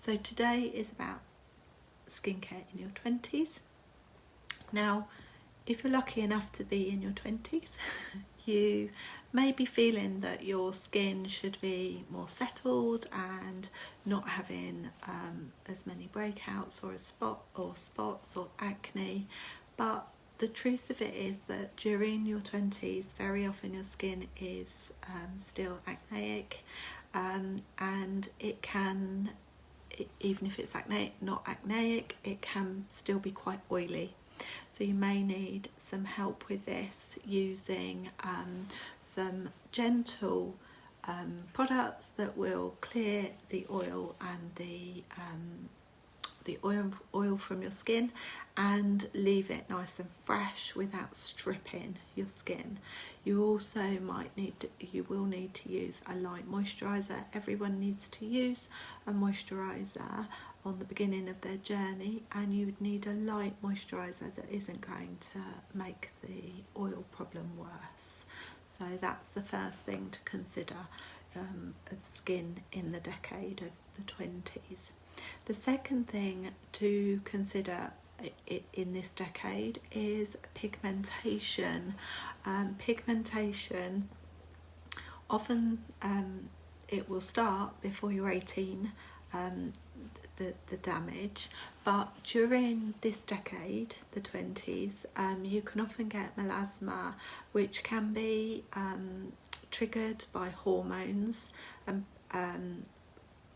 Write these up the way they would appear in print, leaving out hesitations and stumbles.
So today is about skincare in your 20s. Now, if you're lucky enough to be in your 20s, you may be feeling that your skin should be more settled and not having as many breakouts or spots or acne. But the truth of it is that during your 20s, very often your skin is still acneic, and it can, even if it's not acneic, it can still be quite oily. So you may need some help with this using some gentle products that will clear the oil and the oil from your skin and leave it nice and fresh without stripping your skin. You also will need to use a light moisturiser. Everyone needs to use a moisturiser on the beginning of their journey, and you would need a light moisturiser that isn't going to make the oil problem worse. So that's the first thing to consider of skin in the decade of the 20s. The second thing to consider in this decade is pigmentation. Pigmentation, often it will start before you're 18, the damage, but during this decade, the 20s, you can often get melasma, which can be triggered by hormones.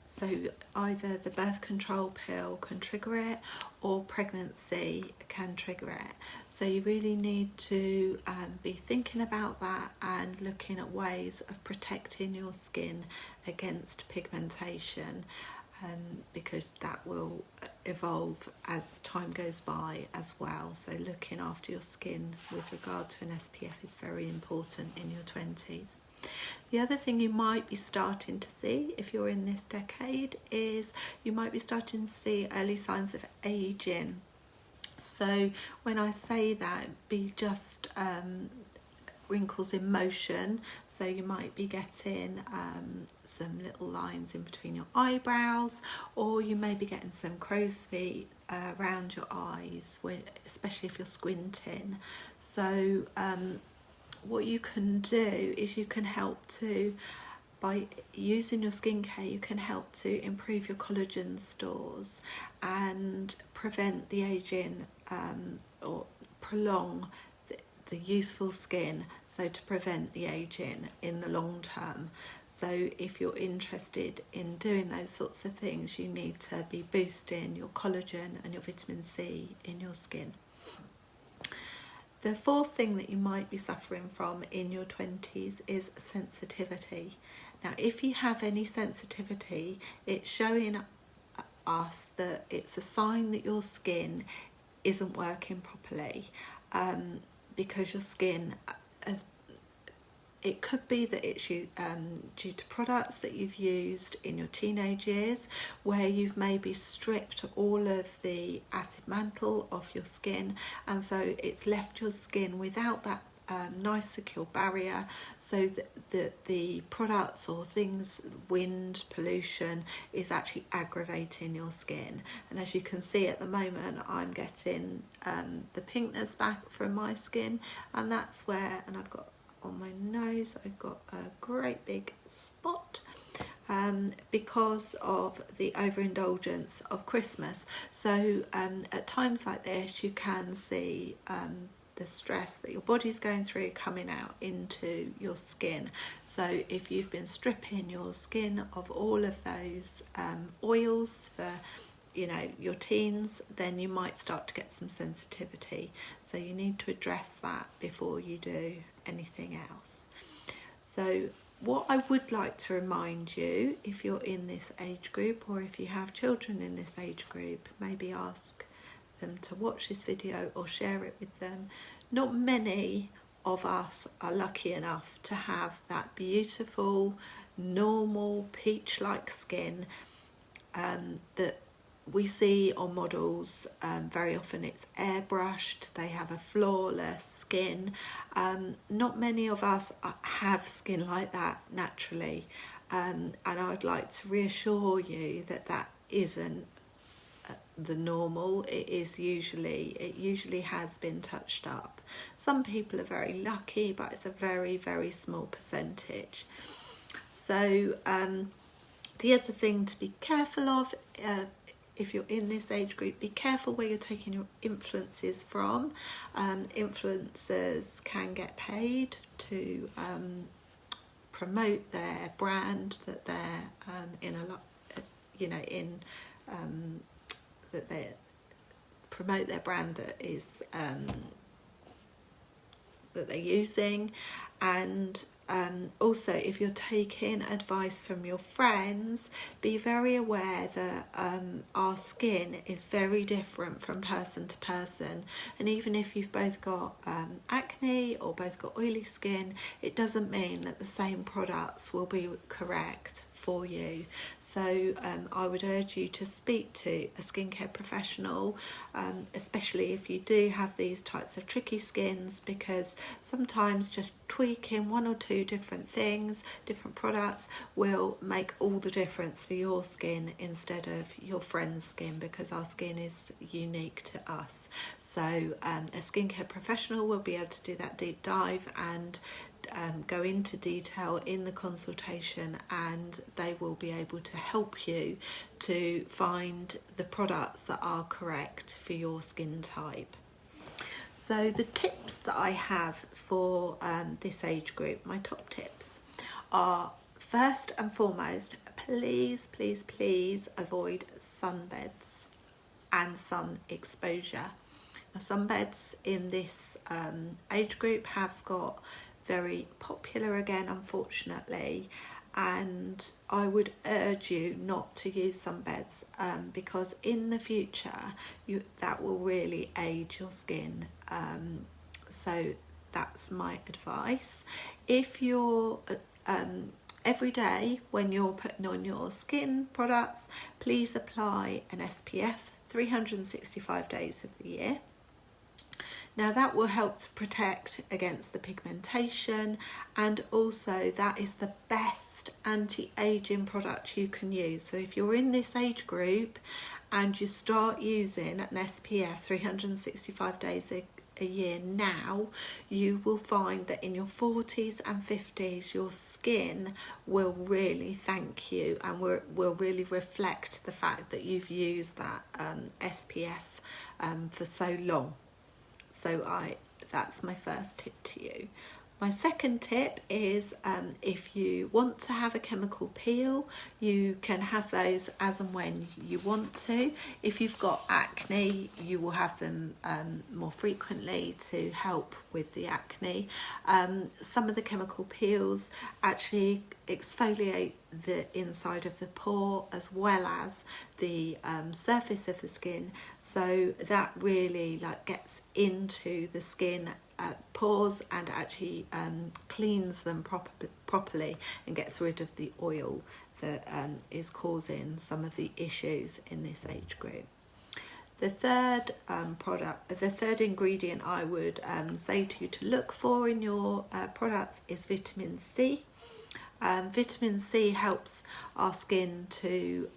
So either the birth control pill can trigger it, or pregnancy can trigger it. So you really need to be thinking about that and looking at ways of protecting your skin against pigmentation, because that will evolve as time goes by as well. So looking after your skin with regard to an SPF is very important in your 20s. The other thing you might be starting to see if you're in this decade is you might be starting to see early signs of aging. So when I say that, be just wrinkles in motion. So you might be getting some little lines in between your eyebrows, or you may be getting some crow's feet around your eyes, especially if you're squinting. So what you can do is you can help to, by using your skincare, you can help to improve your collagen stores and prevent the aging, or prolong the youthful skin, so to prevent the aging in the long term. So if you're interested in doing those sorts of things, you need to be boosting your collagen and your vitamin C in your skin. The fourth thing that you might be suffering from in your 20s is sensitivity. Now, if you have any sensitivity, it's showing us that it's a sign that your skin isn't working properly, because your skin, it could be that it's due to products that you've used in your teenage years, where you've maybe stripped all of the acid mantle off your skin, and so it's left your skin without that nice secure barrier, so that the products or things, wind, pollution, is actually aggravating your skin. And as you can see at the moment, I'm getting the pinkness back from my skin, and that's where, and I've got on my nose, I've got a great big spot because of the overindulgence of Christmas. So at times like this, you can see the stress that your body's going through coming out into your skin. So if you've been stripping your skin of all of those oils for your teens, then you might start to get some sensitivity. So you need to address that before you do anything else. So what I would like to remind you, if you're in this age group, or if you have children in this age group, maybe ask them to watch this video or share it with them. Not many of us are lucky enough to have that beautiful, normal, peach-like skin that we see on models. Very often it's airbrushed, they have a flawless skin. Not many of us have skin like that naturally, and I would like to reassure you that that isn't the normal. It usually has been touched up. Some people are very lucky, but it's a very, very small percentage. So the other thing to be careful of, if you're in this age group, be careful where you're taking your influences from. Influencers can get paid to promote their brand that they're in a lot, that they promote their brand that is that they're using. And also, if you're taking advice from your friends, be very aware that our skin is very different from person to person, and even if you've both got acne or both got oily skin, it doesn't mean that the same products will be correct for you. So I would urge you to speak to a skincare professional, especially if you do have these types of tricky skins, because sometimes just tweaking one or two different things, different products, will make all the difference for your skin instead of your friend's skin, because our skin is unique to us. So a skincare professional will be able to do that deep dive and go into detail in the consultation, and they will be able to help you to find the products that are correct for your skin type. So the tips that I have for this age group, my top tips are, first and foremost, please avoid sunbeds and sun exposure. Now, sunbeds in this age group have got very popular again, unfortunately, and I would urge you not to use sunbeds because in the future that will really age your skin. So that's my advice. If you're every day when you're putting on your skin products, please apply an SPF 365 days of the year. Now that will help to protect against the pigmentation, and also that is the best anti-aging product you can use. So if you're in this age group and you start using an SPF 365 days a year now, you will find that in your 40s and 50s your skin will really thank you and will really reflect the fact that you've used that SPF for so long. So that's my first tip to you. My second tip is if you want to have a chemical peel, you can have those as and when you want to. If you've got acne, you will have them more frequently to help with the acne. Some of the chemical peels actually exfoliate the inside of the pore as well as the surface of the skin, so that really gets into the skin pores and actually cleans them properly and gets rid of the oil that is causing some of the issues in this age group. The third the third ingredient I would say to you to look for in your products is vitamin C. Vitamin C helps our skin to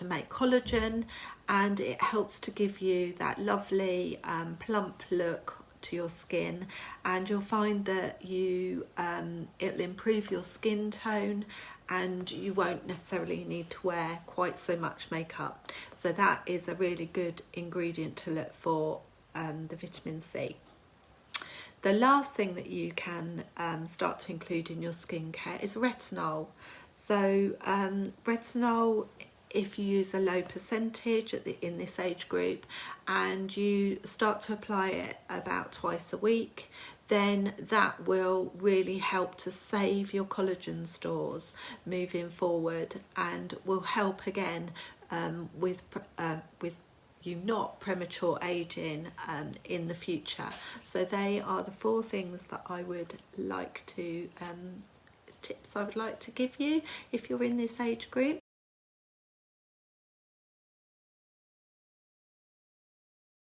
make collagen, and it helps to give you that lovely plump look to your skin, and you'll find that it'll improve your skin tone and you won't necessarily need to wear quite so much makeup. So that is a really good ingredient to look for, the vitamin C. The last thing that you can start to include in your skincare is retinol. So retinol, if you use a low percentage in this age group and you start to apply it about twice a week, then that will really help to save your collagen stores moving forward, and will help again with you not premature aging in the future. So they are the 4 things that I would like to tips I would like to give you if you're in this age group.